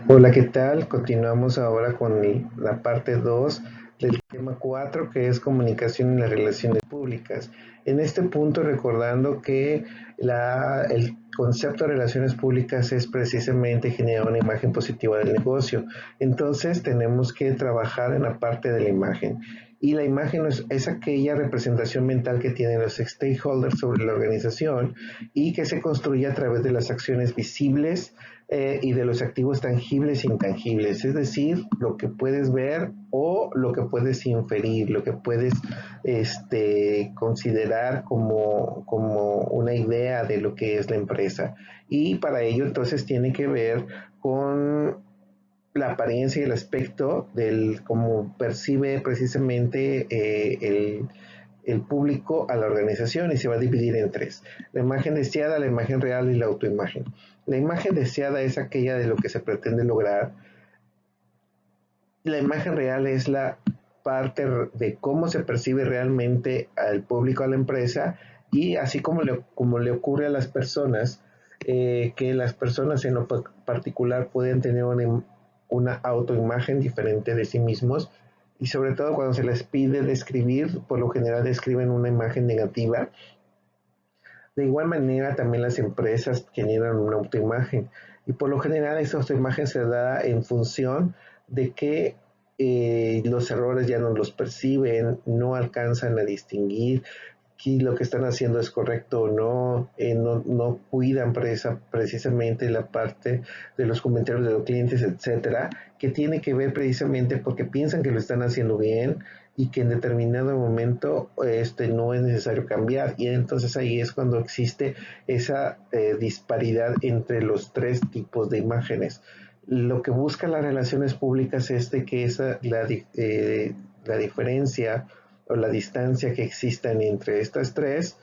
Hola, ¿qué tal? Continuamos ahora con la parte 2 del tema 4, que es comunicación en las relaciones públicas. En este punto, recordando que el concepto de relaciones públicas es precisamente generar una imagen positiva del negocio. Entonces, tenemos que trabajar en la parte de la imagen. Y la imagen es aquella representación mental que tienen los stakeholders sobre la organización y que se construye a través de las acciones visibles y de los activos tangibles e intangibles, es decir, lo que puedes ver o lo que puedes inferir, lo que puedes considerar como una idea de lo que es la empresa. Y para ello entonces tiene que ver con la apariencia y el aspecto del cómo percibe precisamente el público a la organización y se va a dividir en tres. La imagen deseada, la imagen real y la autoimagen. La imagen deseada es aquella de lo que se pretende lograr. La imagen real es la parte de cómo se percibe realmente al público, a la empresa, y así como le ocurre a las personas, que las personas en lo particular pueden tener una autoimagen diferente de sí mismos, y sobre todo cuando se les pide describir, por lo general describen una imagen negativa. De igual manera, también las empresas generan una autoimagen y por lo general esa autoimagen se da en función de que los errores ya no los perciben, no alcanzan a distinguir si lo que están haciendo es correcto o no, no cuidan precisamente la parte de los comentarios de los clientes, etcétera, que tiene que ver precisamente porque piensan que lo están haciendo bien y que en determinado momento no es necesario cambiar, y entonces ahí es cuando existe esa disparidad entre los tres tipos de imágenes. Lo que buscan las relaciones públicas es de que la diferencia o la distancia que existan entre estas tres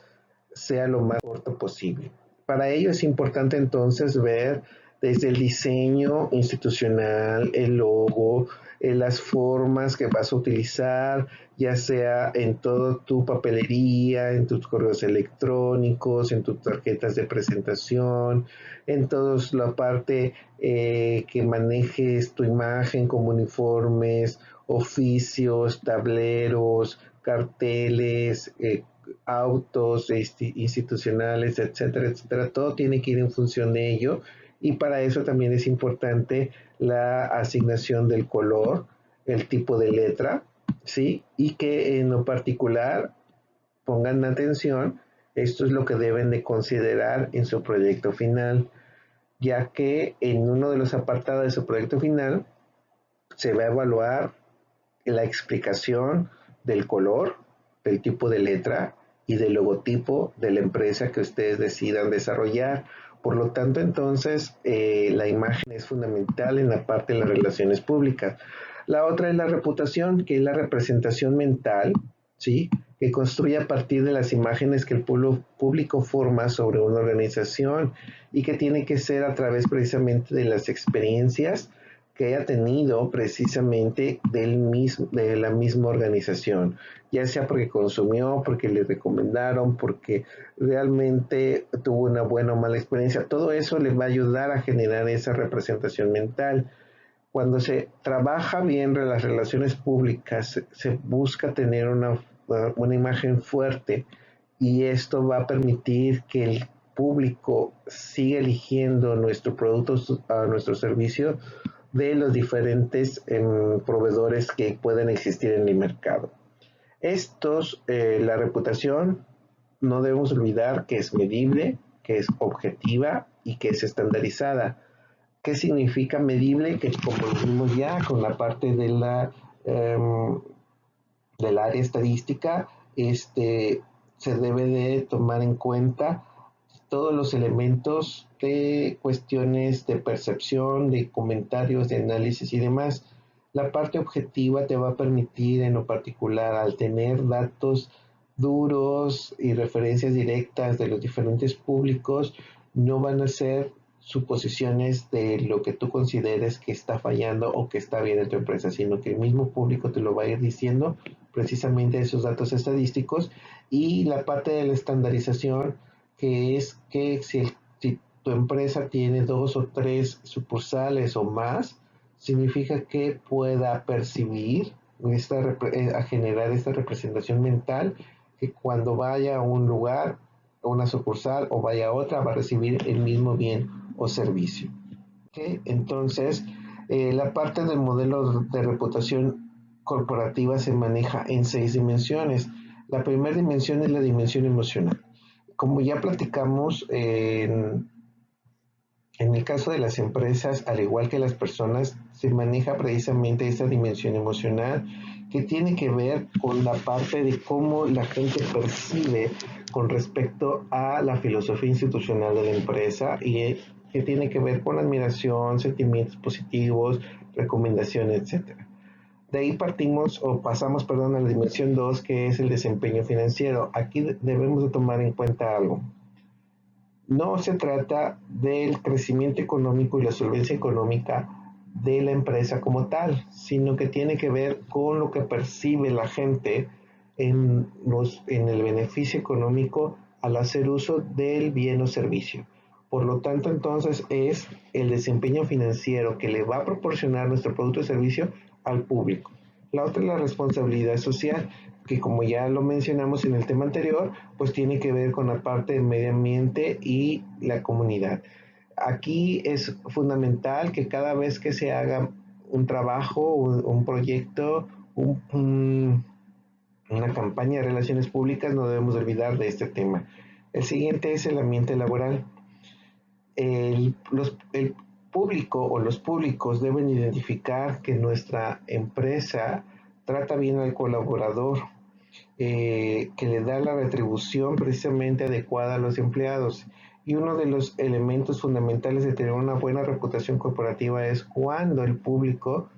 sea lo más corto posible. Para ello es importante entonces ver desde el diseño institucional, el logo, las formas que vas a utilizar, ya sea en toda tu papelería, en tus correos electrónicos, en tus tarjetas de presentación, en toda la parte que manejes tu imagen como uniformes, oficios, tableros, carteles, autos institucionales, etcétera, etcétera. Todo tiene que ir en función de ello, y para eso también es importante la asignación del color, el tipo de letra, ¿sí? Y que en lo particular pongan atención, esto es lo que deben de considerar en su proyecto final, ya que en uno de los apartados de su proyecto final se va a evaluar la explicación del color, del tipo de letra y del logotipo de la empresa que ustedes decidan desarrollar. Por lo tanto, entonces, la imagen es fundamental en la parte de las relaciones públicas. La otra es la reputación, que es la representación mental, ¿sí? Que construye a partir de las imágenes que el público forma sobre una organización y que tiene que ser a través precisamente de las experiencias que haya tenido precisamente de la misma organización, ya sea porque consumió, porque le recomendaron, porque realmente tuvo una buena o mala experiencia. Todo eso le va a ayudar a generar esa representación mental. Cuando se trabaja bien las relaciones públicas, se busca tener una imagen fuerte, y esto va a permitir que el público siga eligiendo nuestro producto, a nuestro servicio, de los diferentes proveedores que pueden existir en el mercado. La reputación, no debemos olvidar que es medible, que es objetiva y que es estandarizada. ¿Qué significa medible? Que como lo vimos ya con la parte del área estadística, se debe de tomar en cuenta todos los elementos de cuestiones de percepción, de comentarios, de análisis y demás. La parte objetiva te va a permitir, en lo particular, al tener datos duros y referencias directas de los diferentes públicos, no van a ser suposiciones de lo que tú consideres que está fallando o que está bien en tu empresa, sino que el mismo público te lo va a ir diciendo precisamente esos datos estadísticos. Y la parte de la estandarización, que es que si tu empresa tiene 2 o 3 sucursales o más, significa que pueda percibir, a generar esta representación mental, que cuando vaya a un lugar, a una sucursal o vaya a otra, va a recibir el mismo bien o servicio. ¿Okay? Entonces, la parte del modelo de reputación corporativa se maneja en 6 dimensiones. La primera dimensión es la dimensión emocional. Como ya platicamos, en el caso de las empresas, al igual que las personas, se maneja precisamente esta dimensión emocional que tiene que ver con la parte de cómo la gente percibe con respecto a la filosofía institucional de la empresa y que tiene que ver con admiración, sentimientos positivos, recomendaciones, etcétera. De ahí partimos o pasamos, perdón, a la dimensión 2, que es el desempeño financiero. Aquí debemos de tomar en cuenta algo. No se trata del crecimiento económico y la solvencia económica de la empresa como tal, sino que tiene que ver con lo que percibe la gente en el beneficio económico al hacer uso del bien o servicio. Por lo tanto, entonces es el desempeño financiero que le va a proporcionar nuestro producto o servicio al público. La otra es la responsabilidad social, que como ya lo mencionamos en el tema anterior, pues tiene que ver con la parte del medio ambiente y la comunidad. Aquí es fundamental que cada vez que se haga un trabajo, un proyecto, una campaña de relaciones públicas, no debemos olvidar de este tema. El siguiente es el ambiente laboral. El público o los públicos deben identificar que nuestra empresa trata bien al colaborador, que le da la retribución precisamente adecuada a los empleados. Y uno de los elementos fundamentales de tener una buena reputación corporativa es cuando el público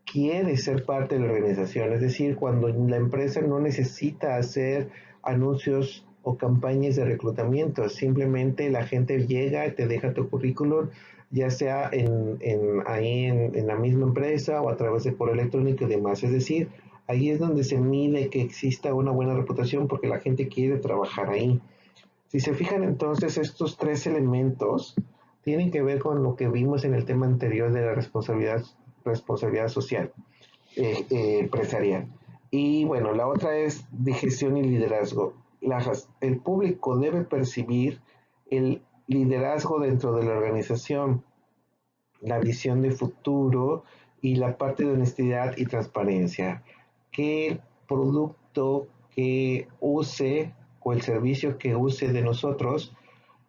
quiere ser parte de la organización, es decir, cuando la empresa no necesita hacer anuncios o campañas de reclutamiento, simplemente la gente llega, te deja tu currículum, ya sea ahí en la misma empresa o a través de correo electrónico y demás, es decir, ahí es donde se mide que exista una buena reputación porque la gente quiere trabajar ahí. Si se fijan entonces, estos 3 elementos tienen que ver con lo que vimos en el tema anterior de la responsabilidad social empresarial. Y bueno, la otra es de gestión y liderazgo. El público debe percibir el liderazgo dentro de la organización, la visión de futuro y la parte de honestidad y transparencia. Que el producto que use o el servicio que use de nosotros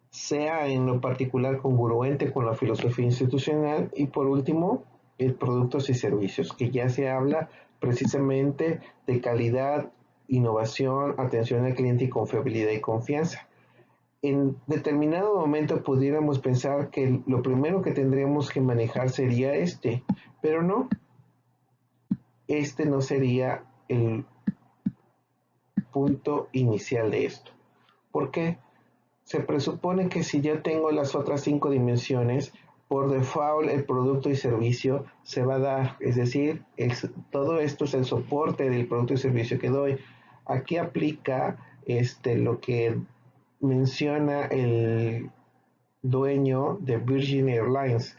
sea en lo particular congruente con la filosofía institucional y por último, productos y servicios, que ya se habla precisamente de calidad, innovación, atención al cliente y confiabilidad y confianza. En determinado momento pudiéramos pensar que lo primero que tendríamos que manejar sería pero no, no sería el punto inicial de esto. ¿Por qué? Se presupone que si yo tengo las otras 5 dimensiones, por default el producto y servicio se va a dar, es decir, todo esto es el soporte del producto y servicio que doy. Aquí aplica lo que menciona el dueño de Virgin Airlines,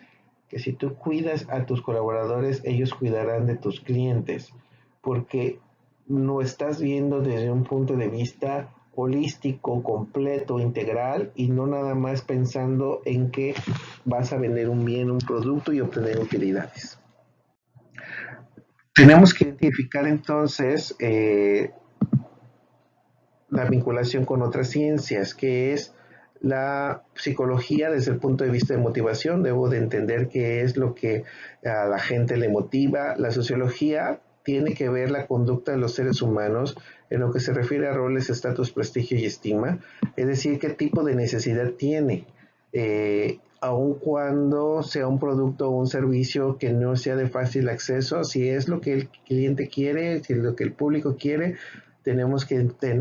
que si tú cuidas a tus colaboradores, ellos cuidarán de tus clientes, porque no estás viendo desde un punto de vista holístico, completo, integral y no nada más pensando en que vas a vender un bien, un producto y obtener utilidades. Tenemos que identificar entonces la vinculación con otras ciencias, que es la psicología desde el punto de vista de motivación. Debo de entender qué es lo que a la gente le motiva. La sociología tiene que ver la conducta de los seres humanos en lo que se refiere a roles, estatus, prestigio y estima, es decir, qué tipo de necesidad tiene, aun cuando sea un producto o un servicio que no sea de fácil acceso, si es lo que el cliente quiere, si es lo que el público quiere, tenemos que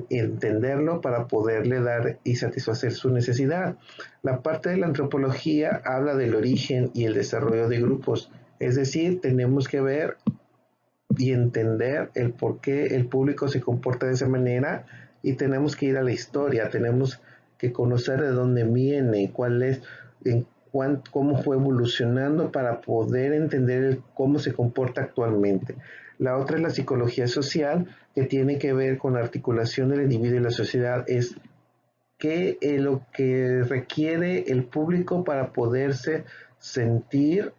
entenderlo para poderle dar y satisfacer su necesidad. La parte de la antropología habla del origen y el desarrollo de grupos, es decir, tenemos que ver y entender el por qué el público se comporta de esa manera y tenemos que ir a la historia, tenemos que conocer de dónde viene, cuál es cómo fue evolucionando para poder entender cómo se comporta actualmente. La otra es la psicología social, que tiene que ver con la articulación del individuo y la sociedad, es lo que requiere el público para poderse sentir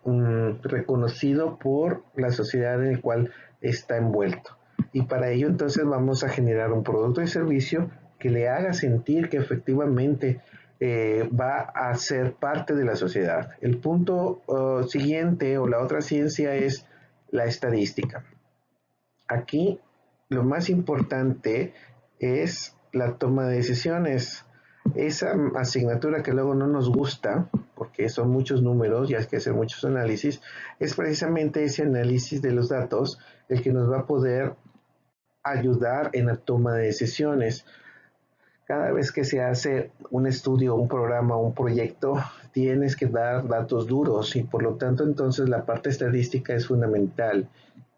reconocido por la sociedad en la cual está envuelto. Y para ello entonces vamos a generar un producto y servicio que le haga sentir que efectivamente va a ser parte de la sociedad. El punto siguiente o la otra ciencia es la estadística. Aquí lo más importante es la toma de decisiones. Esa asignatura que luego no nos gusta, porque son muchos números y hay que hacer muchos análisis, es precisamente ese análisis de los datos el que nos va a poder ayudar en la toma de decisiones. Cada vez que se hace un estudio, un programa, un proyecto, tienes que dar datos duros y por lo tanto entonces la parte estadística es fundamental.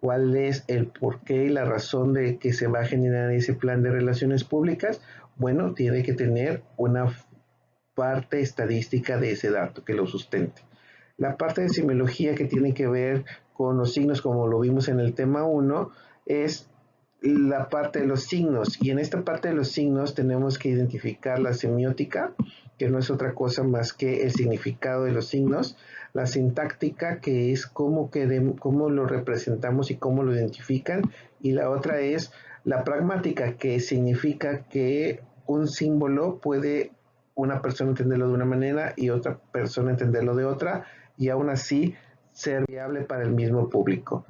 ¿Cuál es el porqué y la razón de que se va a generar ese plan de relaciones públicas? Bueno, tiene que tener una parte estadística de ese dato que lo sustente. La parte de semiología que tiene que ver con los signos, como lo vimos en el tema 1, es la parte de los signos, y en esta parte de los signos tenemos que identificar la semiótica, que no es otra cosa más que el significado de los signos, la sintáctica, que es cómo lo representamos y cómo lo identifican, y la otra es la pragmática, que significa que un símbolo puede una persona entenderlo de una manera y otra persona entenderlo de otra, y aún así ser viable para el mismo público.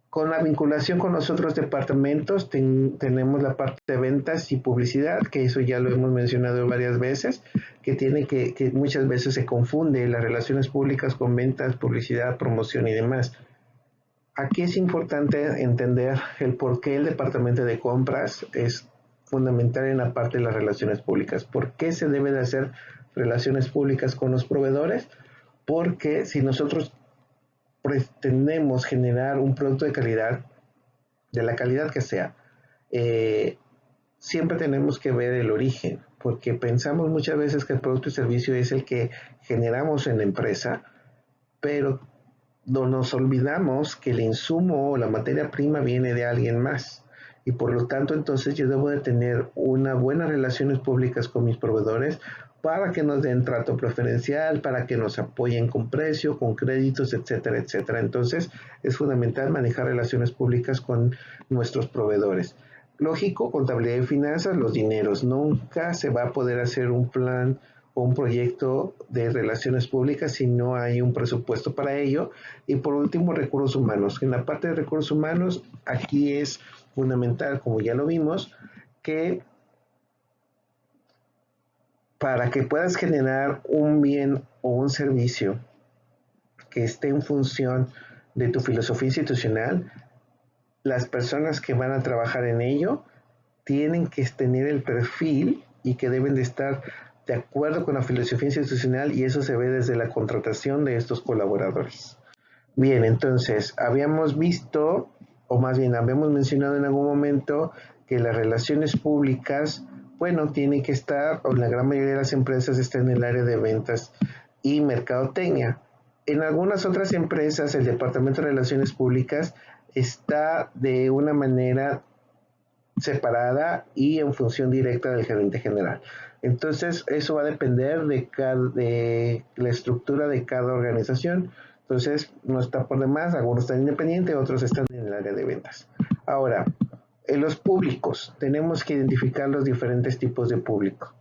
Con la vinculación con los otros departamentos tenemos la parte de ventas y publicidad, que eso ya lo hemos mencionado varias veces, que muchas veces se confunde las relaciones públicas con ventas, publicidad, promoción y demás. Aquí es importante entender el por qué el departamento de compras es fundamental en la parte de las relaciones públicas. ¿Por qué se debe de hacer relaciones públicas con los proveedores? Porque si nosotros pretendemos generar un producto de calidad, de la calidad que sea, siempre tenemos que ver el origen, porque pensamos muchas veces que el producto y servicio es el que generamos en la empresa, pero no nos olvidamos que el insumo o la materia prima viene de alguien más. Y por lo tanto, entonces yo debo de tener unas buenas relaciones públicas con mis proveedores para que nos den trato preferencial, para que nos apoyen con precio, con créditos, etcétera, etcétera. Entonces, es fundamental manejar relaciones públicas con nuestros proveedores. Lógico, contabilidad y finanzas, los dineros. Nunca se va a poder hacer un plan o un proyecto de relaciones públicas si no hay un presupuesto para ello. Y por último, recursos humanos. En la parte de recursos humanos, aquí es fundamental, como ya lo vimos, que para que puedas generar un bien o un servicio que esté en función de tu filosofía institucional, las personas que van a trabajar en ello tienen que tener el perfil y que deben de estar de acuerdo con la filosofía institucional, y eso se ve desde la contratación de estos colaboradores. Bien, entonces, habíamos visto, o más bien habíamos mencionado en algún momento, que las relaciones públicas, bueno, tienen que estar, o la gran mayoría de las empresas están en el área de ventas y mercadotecnia. En algunas otras empresas, el departamento de relaciones públicas está de una manera separada y en función directa del gerente general. Entonces, eso va a depender de la estructura de cada organización. Entonces, no está por demás, algunos están independientes, otros están en el área de ventas. Ahora, en los públicos, tenemos que identificar los diferentes tipos de público.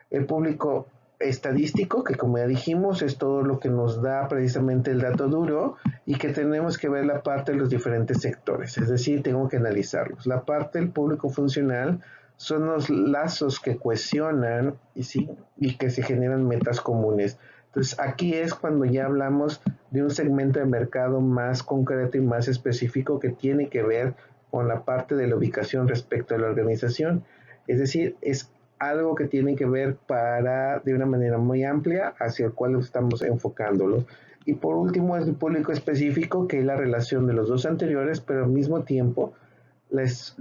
El público estadístico, que como ya dijimos, es todo lo que nos da precisamente el dato duro, y que tenemos que ver la parte de los diferentes sectores, es decir, tengo que analizarlos. La parte del público funcional son los lazos que cohesionan y que se generan metas comunes. Entonces, aquí es cuando ya hablamos de un segmento de mercado más concreto y más específico que tiene que ver con la parte de la ubicación respecto a la organización. Es decir, es algo que tiene que ver de una manera muy amplia hacia el cual estamos enfocándolo. Y por último, es el público específico, que es la relación de los dos anteriores, pero al mismo tiempo las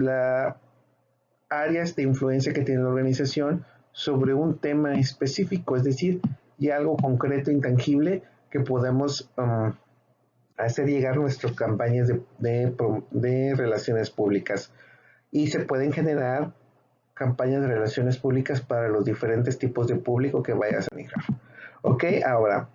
áreas de influencia que tiene la organización sobre un tema específico. Es decir, y algo concreto, intangible, que podemos hacer llegar nuestras campañas de relaciones públicas. Y se pueden generar campañas de relaciones públicas para los diferentes tipos de público que vayas a manejar. Ok, ahora,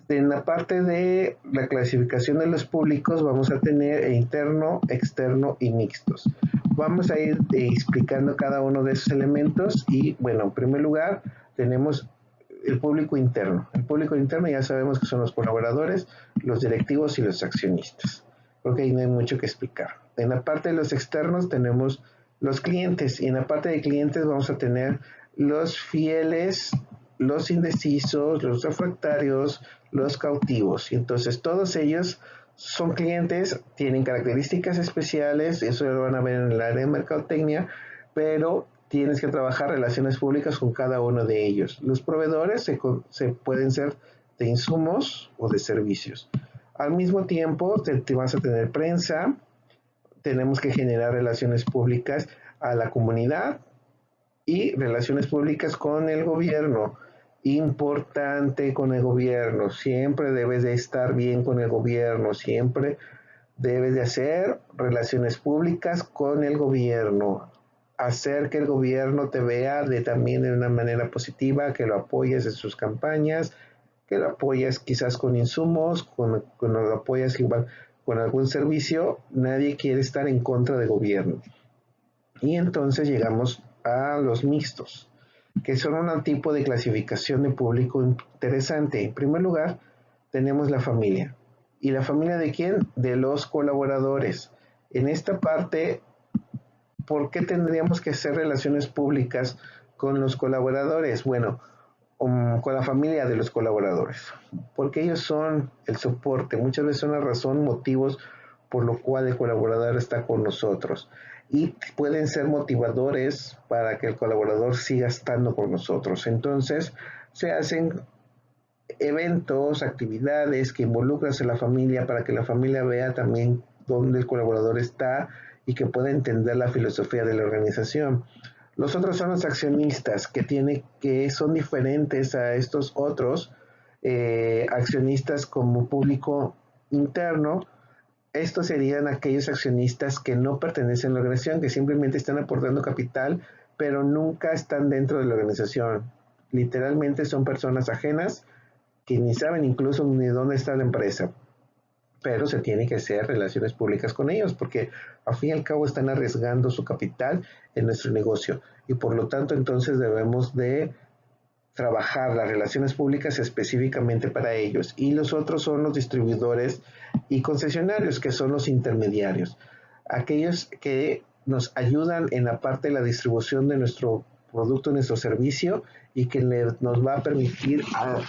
en la parte de la clasificación de los públicos vamos a tener interno, externo y mixtos. Vamos a ir explicando cada uno de esos elementos y bueno, en primer lugar tenemos el público interno. El público interno ya sabemos que son los colaboradores, los directivos y los accionistas. Creo que ahí no hay mucho que explicar. En la parte de los externos tenemos los clientes y en la parte de clientes vamos a tener los fieles, los indecisos, los refractarios, los cautivos. Y entonces todos ellos son clientes, tienen características especiales, eso lo van a ver en el área de mercadotecnia, pero tienes que trabajar relaciones públicas con cada uno de ellos. Los proveedores se pueden ser de insumos o de servicios. Al mismo tiempo, te vas a tener prensa, tenemos que generar relaciones públicas a la comunidad y relaciones públicas con el gobierno. Importante con el gobierno, siempre debes de estar bien con el gobierno, siempre debes de hacer relaciones públicas con el gobierno, hacer que el gobierno te vea también de una manera positiva, que lo apoyes en sus campañas, que lo apoyes quizás con insumos, cuando lo apoyas igual con algún servicio. Nadie quiere estar en contra del gobierno. Y entonces llegamos a los mixtos, que son un tipo de clasificación de público interesante. En primer lugar, tenemos la familia. ¿Y la familia de quién? De los colaboradores. En esta parte, ¿por qué tendríamos que hacer relaciones públicas con los colaboradores? Bueno, con la familia de los colaboradores, porque ellos son el soporte, muchas veces son la razón, motivos por lo cual el colaborador está con nosotros y pueden ser motivadores para que el colaborador siga estando con nosotros. Entonces se hacen eventos, actividades que involucran a la familia para que la familia vea también dónde el colaborador está y que pueda entender la filosofía de la organización. Los otros son los accionistas, que son diferentes a estos otros accionistas como público interno. Estos serían aquellos accionistas que no pertenecen a la organización, que simplemente están aportando capital, pero nunca están dentro de la organización. Literalmente son personas ajenas que ni saben incluso ni dónde está la empresa, pero se tiene que hacer relaciones públicas con ellos porque al fin y al cabo están arriesgando su capital en nuestro negocio y por lo tanto entonces debemos de trabajar las relaciones públicas específicamente para ellos. Y los otros son los distribuidores y concesionarios, que son los intermediarios, aquellos que nos ayudan en la parte de la distribución de nuestro producto, nuestro servicio y que nos va a permitir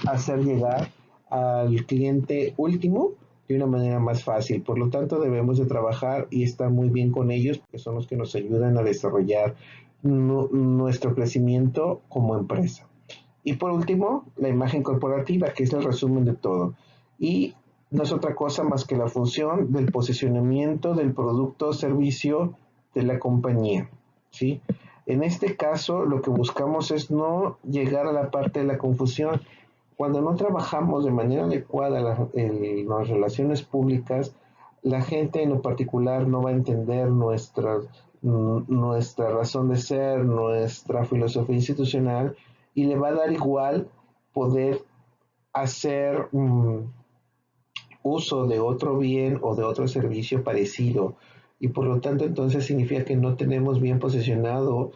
hacer llegar al cliente último de una manera más fácil. Por lo tanto, debemos de trabajar y estar muy bien con ellos, porque son los que nos ayudan a desarrollar nuestro crecimiento como empresa. Y por último, la imagen corporativa, que es el resumen de todo. Y no es otra cosa más que la función del posicionamiento del producto o servicio de la compañía, ¿sí? En este caso, lo que buscamos es no llegar a la parte de la confusión. Cuando no trabajamos de manera adecuada las relaciones públicas, la gente en lo particular no va a entender nuestra razón de ser, nuestra filosofía institucional, y le va a dar igual poder hacer uso de otro bien o de otro servicio parecido. Y por lo tanto entonces significa que no tenemos bien posicionado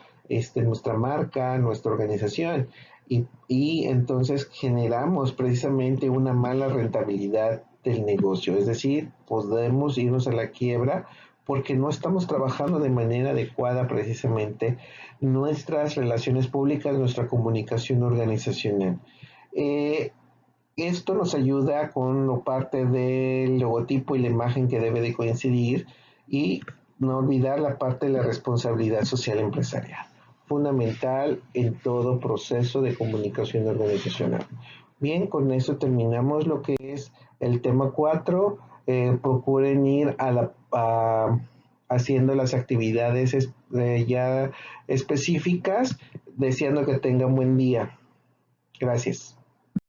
nuestra marca, nuestra organización. Y entonces generamos precisamente una mala rentabilidad del negocio. Es decir, podemos irnos a la quiebra porque no estamos trabajando de manera adecuada precisamente nuestras relaciones públicas, nuestra comunicación organizacional. Esto nos ayuda con la parte del logotipo y la imagen que debe de coincidir y no olvidar la parte de la responsabilidad social empresarial, fundamental en todo proceso de comunicación organizacional. Bien, con eso terminamos lo que es el tema 4. Procuren ir haciendo las actividades ya específicas, deseando que tengan buen día. Gracias.